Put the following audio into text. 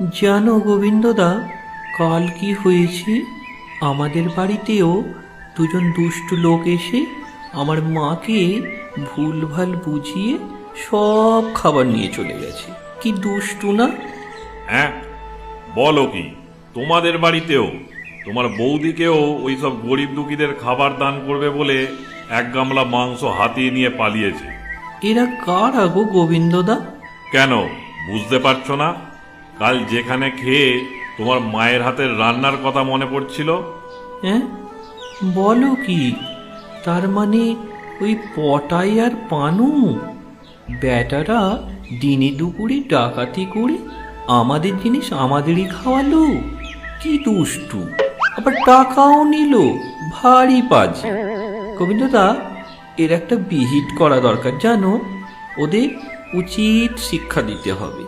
জানো গোবিন্দদা, কাল কি হয়েছে? আমাদের বাড়িতেও দুজন দুষ্টু লোক এসে আমার মাকে ভুলভাল বুঝিয়ে সব খাবার নিয়ে চলে গেছে। কি দুষ্টু না? হ্যাঁ, বলো কি? তোমাদের বাড়িতেও তোমার বৌদিকেও ওই সব গরিব দুঃখীদের খাবার দান করবে বলে এক গামলা মাংস হাতিয়ে নিয়ে পালিয়েছে। এরা কারা গো গোবিন্দদা? কেন বুঝতে পারছো না? কাল যেখানে খেয়ে তোমার মায়ের হাতের রান্নার কথা মনে পড়ছিল। হ্যাঁ, বলো কি? তার মানে ওই পটাই আর পানু বেটারা দিনে দুপুরে ডাকাতি করে আমাদের জিনিস আমাদেরই খাওয়ালো। কি দুষ্টু, আবার টাকাও নিল। ভারী বাজে। গোবিন্দদা, এর একটা বিহিত করা দরকার জানো। ওদের উচিত শিক্ষা দিতে হবে।